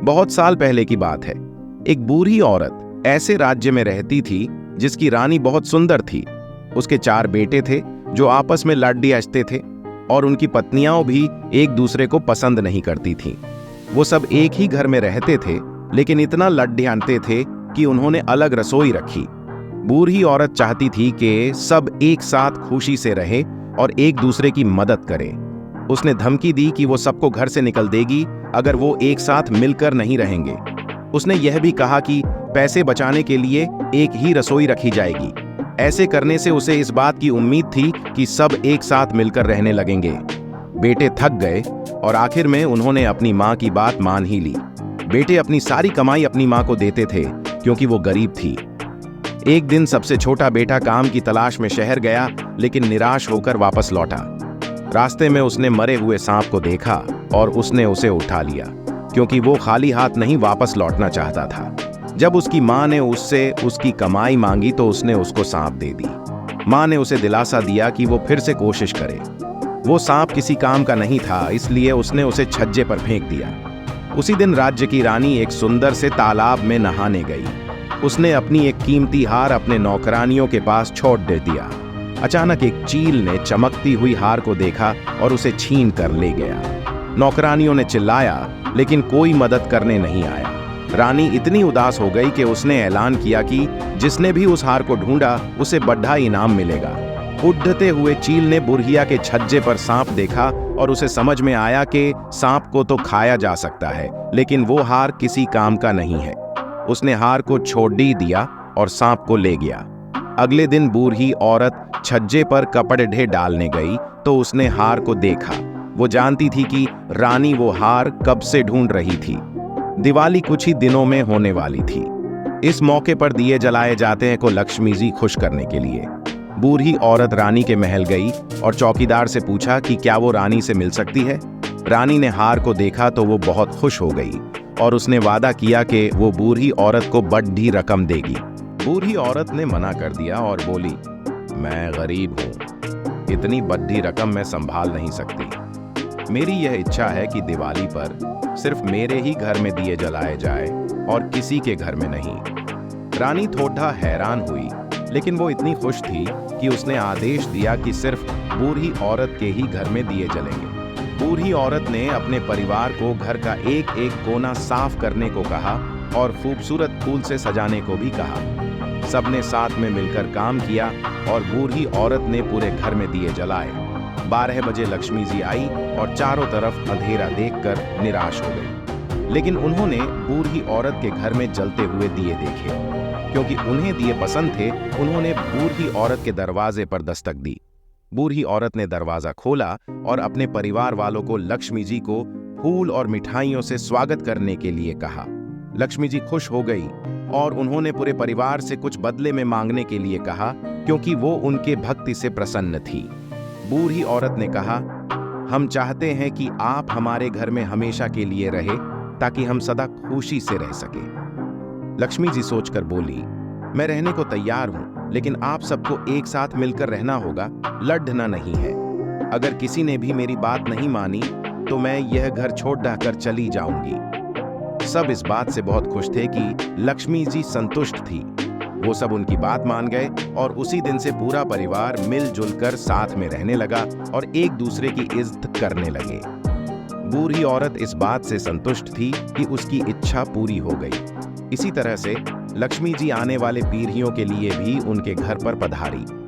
बहुत साल पहले की बात है। एक बूढ़ी औरत ऐसे राज्य में रहती थी जिसकी रानी बहुत सुंदर थी। उसके 4 बेटे थे जो आपस में लड़-डियाचते थे और उनकी पत्नियां भी एक दूसरे को पसंद नहीं करती थीं। वो सब एक ही घर में रहते थे, लेकिन इतना लड़-डियाते थे कि उन्होंने अलग रसोई रखी। बूढ़ी औरत चाहती थी कि सब एक साथ खुशी से रहे और एक दूसरे की मदद करें। उसने धमकी दी कि वो सबको घर से निकल देगी अगर वो एक साथ मिलकर नहीं रहेंगे। उसने यह भी कहा कि पैसे बचाने के लिए एक ही रसोई रखी जाएगी। ऐसे करने से उसे इस बात की उम्मीद थी कि सब एक साथ मिलकर रहने लगेंगे। बेटे थक गए और आखिर में उन्होंने अपनी माँ की बात मान ही ली। बेटे अपनी सारी कमाई अपनी माँ को देते थे क्योंकि वो गरीब थी। एक दिन सबसे छोटा बेटा काम की तलाश में शहर गया, लेकिन निराश होकर वापस लौटा। रास्ते में उसने मरे हुए सांप को देखा और उसने उसे उठा लिया, क्योंकि वो खाली हाथ नहीं वापस लौटना चाहता था। जब उसकी माँ ने उससे उसकी कमाई मांगी तो उसने उसको सांप दे दी। माँ ने उसे दिलासा दिया कि वो फिर से कोशिश करे। वो सांप किसी काम का नहीं था, इसलिए उसने उसे छज्जे पर फेंक दिया। उसी दिन राज्य की रानी एक सुंदर से तालाब में नहाने गई। उसने अपनी एक कीमती हार अपने नौकरानियों के पास छोड़ दे दिया। अचानक एक चील ने चमकती हुई हार को देखा और उसे छीन कर ले गया। नौकरानियों ने चिल्लाया, लेकिन कोई मदद करने नहीं आया। रानी इतनी उदास हो गई कि उसने ऐलान किया कि जिसने भी उस हार को ढूंढा उसे बड़ा इनाम मिलेगा। उड़ते हुए चील ने बुढ़िया के छज्जे पर सांप देखा और उसे समझ में आया कि सांप को तो खाया जा सकता है, लेकिन वो हार किसी काम का नहीं है। उसने हार को छोड़ दिया और सांप को ले गया। अगले दिन बूढ़ी औरत छज्जे पर कपड़े डालने गई तो उसने हार को देखा। वो जानती थी कि रानी वो हार कब से ढूंढ रही थी। दिवाली कुछ ही दिनों में होने वाली थी। इस मौके पर दिए जलाए जाते हैं को लक्ष्मी जी खुश करने के लिए। बूढ़ी औरत रानी के महल गई और चौकीदार से पूछा कि क्या वो रानी से मिल सकती है। रानी ने हार को देखा तो वो बहुत खुश हो गई और उसने वादा किया कि वो बूढ़ी औरत को बड़ी रकम देगी। बूढ़ी औरत ने मना कर दिया और बोली, मैं गरीब हूँ, इतनी बड़ी रकम मैं संभाल नहीं सकती। मेरी यह इच्छा है कि दिवाली पर सिर्फ मेरे ही घर में दिए जलाए जाए और किसी के घर में नहीं। रानी थोड़ा हैरान हुई, लेकिन वो इतनी खुश थी कि उसने आदेश दिया कि सिर्फ बूढ़ी औरत के ही घर में दिए जलेंगे। बूढ़ी औरत ने अपने परिवार को घर का एक एक कोना साफ करने को कहा और खूबसूरत फूल से सजाने को भी कहा। सबने साथ में मिलकर काम किया और बूढ़ी औरत ने पूरे घर में दिए जलाए। 12 बजे लक्ष्मी जी आई और चारों तरफ अंधेरा देखकर निराश हो गई। लेकिन उन्होंने बूढ़ी औरत के घर में जलते हुए दिए देखे। क्योंकि उन्हें दिए पसंद थे, उन्होंने बूढ़ी औरत के दरवाजे पर दस्तक दी। बूढ़ी औरत ने दरवाजा खोला और अपने परिवार वालों को लक्ष्मी जी को फूल और मिठाइयों से स्वागत करने के लिए कहा। लक्ष्मी जी खुश हो गई और उन्होंने पूरे परिवार से कुछ बदले में मांगने के लिए कहा, क्योंकि वो उनके भक्ति से प्रसन्न थी। बूढ़ी औरत ने कहा, हम चाहते हैं कि आप हमारे घर में हमेशा के लिए रहे ताकि हम सदा खुशी से रह सके। लक्ष्मी जी सोचकर बोली, मैं रहने को तैयार हूं, लेकिन आप सबको एक साथ मिलकर रहना होगा, लड़ना नहीं है। अगर किसी ने भी मेरी बात नहीं मानी तो मैं यह घर छोड़ कर चली जाऊंगी। सब इस बात से बहुत खुश थे कि लक्ष्मी जी संतुष्ट थी। वो सब उनकी बात मान गए और उसी दिन से पूरा परिवार मिलजुल कर साथ में रहने लगा और एक दूसरे की इज्जत करने लगे। बूढ़ी औरत इस बात से संतुष्ट थी कि उसकी इच्छा पूरी हो गई। इसी तरह से लक्ष्मी जी आने वाले पीढ़ियों के लिए भी उनके घर पर पधारी।